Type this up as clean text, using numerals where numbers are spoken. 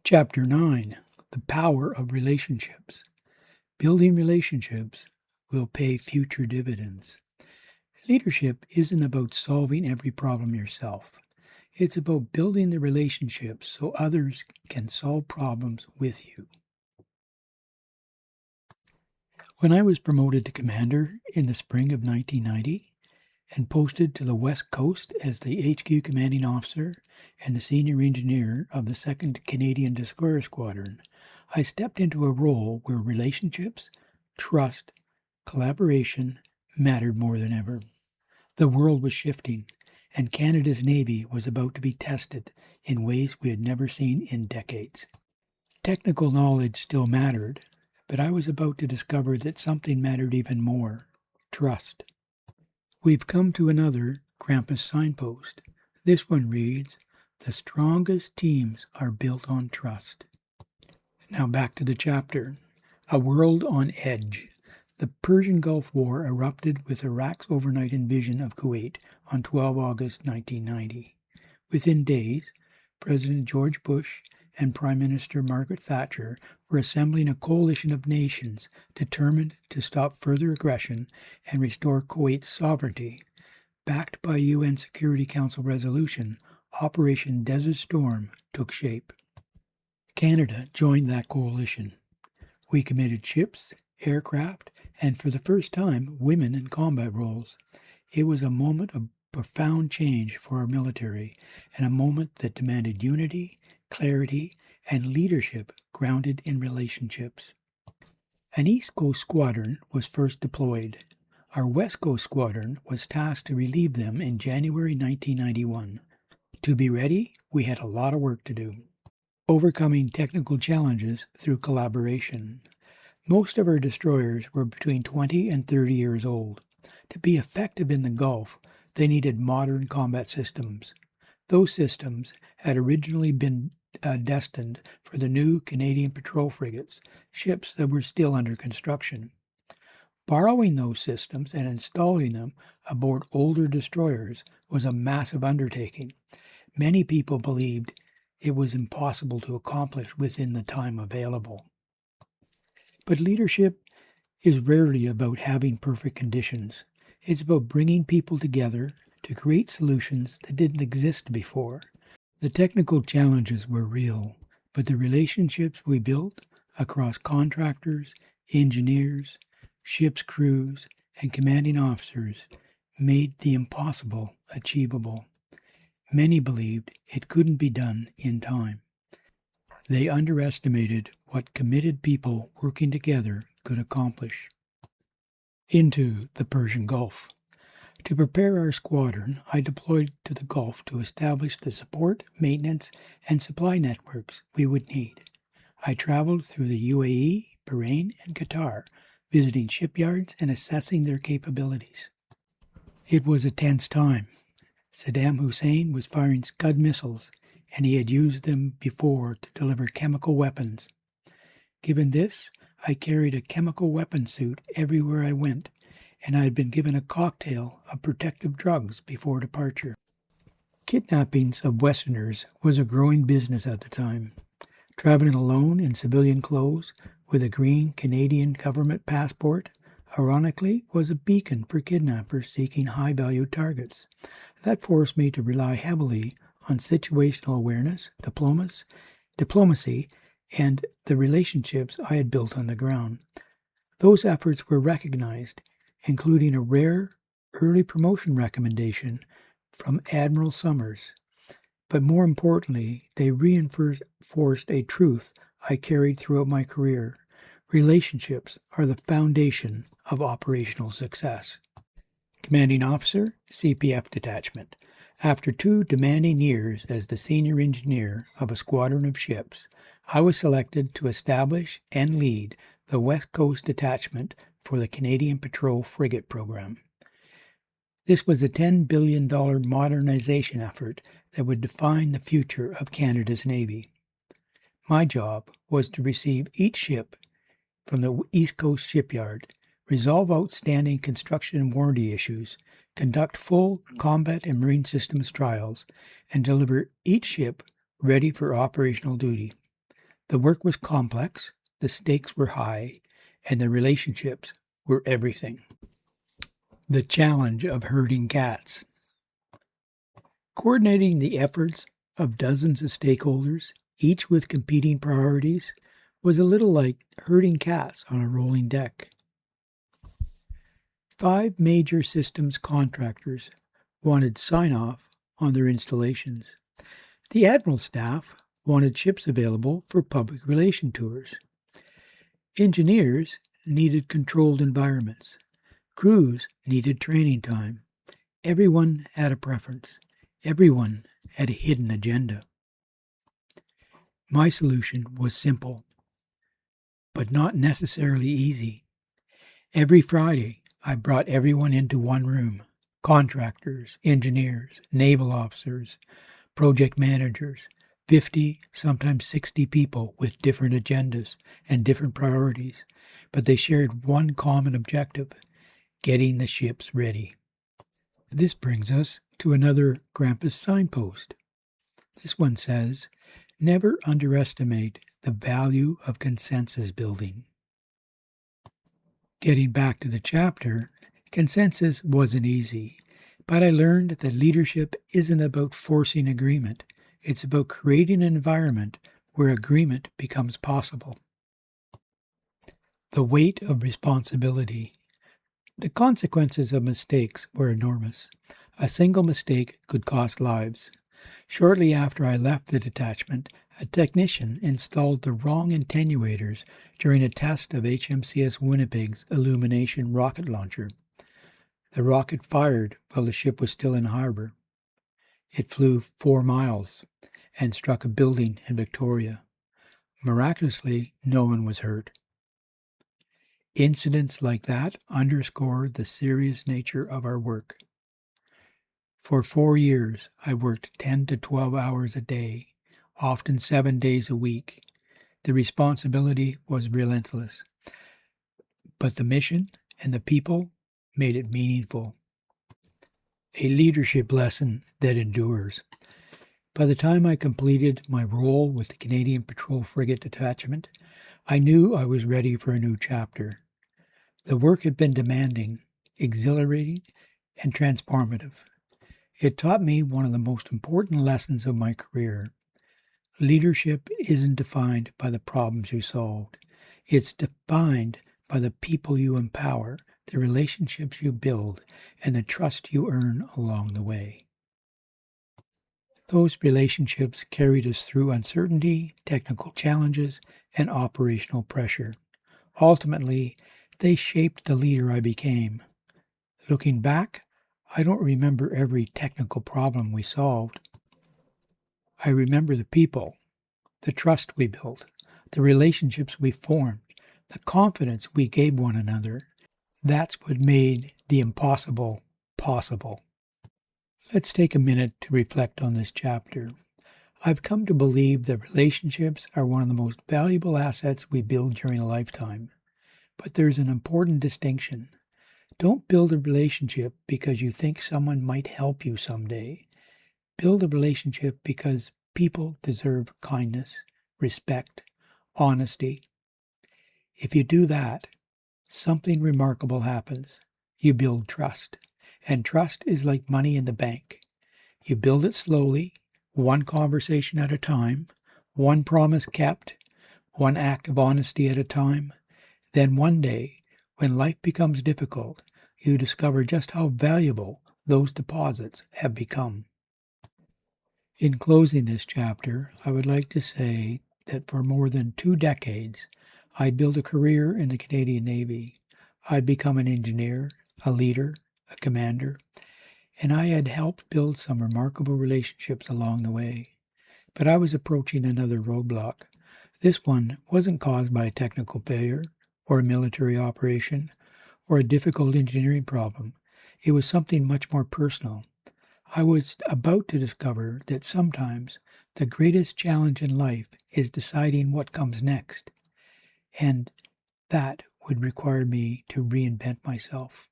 Chapter 9: The Power of Relationships. Building relationships will pay future dividends. Leadership isn't about solving every problem yourself. It's about building the relationships so others can solve problems with you. When I was promoted to commander in the spring of 1990 and posted to the West Coast as the HQ commanding officer and the senior engineer of the 2nd Canadian Destroyer Squadron, I stepped into a role where relationships, trust, collaboration mattered more than ever. The world was shifting, and Canada's Navy was about to be tested in ways we had never seen in decades. Technical knowledge still mattered, but I was about to discover that something mattered even more: trust. We've come to another Krampus signpost. This one reads, "The strongest teams are built on trust." Now back to the chapter. A world on edge. The Persian Gulf War erupted with Iraq's overnight invasion of Kuwait on 12 August 1990. Within days, President George Bush and Prime Minister Margaret Thatcher were assembling a coalition of nations determined to stop further aggression and restore Kuwait's sovereignty. Backed by UN Security Council resolution, Operation Desert Storm took shape. Canada joined that coalition. We committed ships, aircraft, and for the first time, women in combat roles. It was a moment of profound change for our military, and a moment that demanded unity, clarity, and leadership grounded in relationships. An East Coast squadron was first deployed. Our West Coast squadron was tasked to relieve them in January 1991. To be ready, we had a lot of work to do. Overcoming technical challenges through collaboration. Most of our destroyers were between 20 and 30 years old. To be effective in the Gulf, they needed modern combat systems. Those systems had originally been destined for the new Canadian patrol frigates, ships that were still under construction. Borrowing those systems and installing them aboard older destroyers was a massive undertaking. Many people believed it was impossible to accomplish within the time available. But leadership is rarely about having perfect conditions. It's about bringing people together to create solutions that didn't exist before. The technical challenges were real, but the relationships we built across contractors, engineers, ship's crews, and commanding officers made the impossible achievable. Many believed it couldn't be done in time. They underestimated what committed people working together could accomplish. Into the Persian Gulf. To prepare our squadron, I deployed to the Gulf to establish the support, maintenance, and supply networks we would need. I traveled through the UAE, Bahrain, and Qatar, visiting shipyards and assessing their capabilities. It was a tense time. Saddam Hussein was firing Scud missiles, and he had used them before to deliver chemical weapons. Given this, I carried a chemical weapon suit everywhere I went, and I had been given a cocktail of protective drugs before departure. Kidnappings of Westerners was a growing business at the time. Traveling alone in civilian clothes with a green Canadian government passport, ironically, was a beacon for kidnappers seeking high-value targets. That forced me to rely heavily on situational awareness, diplomacy, and the relationships I had built on the ground. Those efforts were recognized, including a rare early promotion recommendation from Admiral Summers. But more importantly, they reinforced a truth I carried throughout my career. Relationships are the foundation of operational success. Commanding Officer, CPF Detachment. After 2 demanding years as the senior engineer of a squadron of ships, I was selected to establish and lead the West Coast Detachment for the Canadian Patrol Frigate Program. This was a $10 billion modernization effort that would define the future of Canada's Navy. My job was to receive each ship from the East Coast shipyard, resolve outstanding construction and warranty issues, conduct full combat and marine systems trials, and deliver each ship ready for operational duty. The work was complex, the stakes were high, and the relationships were everything. The challenge of herding cats. Coordinating the efforts of dozens of stakeholders, each with competing priorities, was a little like herding cats on a rolling deck. 5 major systems contractors wanted sign-off on their installations. The Admiral staff wanted ships available for public relation tours. Engineers needed controlled environments. Crews needed training time. Everyone had a preference. Everyone had a hidden agenda. My solution was simple, but not necessarily easy. Every Friday, I brought everyone into one room: contractors, engineers, naval officers, project managers, 50, sometimes 60 people with different agendas and different priorities, but they shared one common objective: getting the ships ready. This brings us to another Grampus signpost. This one says, "Never underestimate the value of consensus building." Getting back to the chapter, consensus wasn't easy, but I learned that leadership isn't about forcing agreement. It's about creating an environment where agreement becomes possible. The weight of responsibility. The consequences of mistakes were enormous. A single mistake could cost lives. Shortly after I left the detachment, a technician installed the wrong attenuators during a test of HMCS Winnipeg's illumination rocket launcher. The rocket fired while the ship was still in harbor. It flew 4 miles and struck a building in Victoria. Miraculously, no one was hurt. Incidents like that underscore the serious nature of our work. For 4 years, I worked 10 to 12 hours a day, often 7 days a week. The responsibility was relentless, but the mission and the people made it meaningful. A leadership lesson that endures. By the time I completed my role with the Canadian Patrol Frigate Detachment, I knew I was ready for a new chapter. The work had been demanding, exhilarating, and transformative. It taught me one of the most important lessons of my career. Leadership isn't defined by the problems you solved. It's defined by the people you empower, the relationships you build, and the trust you earn along the way. Those relationships carried us through uncertainty, technical challenges, and operational pressure. Ultimately, they shaped the leader I became. Looking back, I don't remember every technical problem we solved. I remember the people, the trust we built, the relationships we formed, the confidence we gave one another. That's what made the impossible possible. Let's take a minute to reflect on this chapter. I've come to believe that relationships are one of the most valuable assets we build during a lifetime. But there's an important distinction. Don't build a relationship because you think someone might help you someday. Build a relationship because people deserve kindness, respect, honesty. If you do that, something remarkable happens. You build trust. And trust is like money in the bank. You build it slowly, one conversation at a time, one promise kept, one act of honesty at a time. Then one day, when life becomes difficult, you discover just how valuable those deposits have become. In closing this chapter, I would like to say that for more than 2 decades, I'd built a career in the Canadian Navy. I'd become an engineer, a leader, a commander, and I had helped build some remarkable relationships along the way. But I was approaching another roadblock. This one wasn't caused by a technical failure, or a military operation, or a difficult engineering problem. It was something much more personal. I was about to discover that sometimes the greatest challenge in life is deciding what comes next, and that would require me to reinvent myself.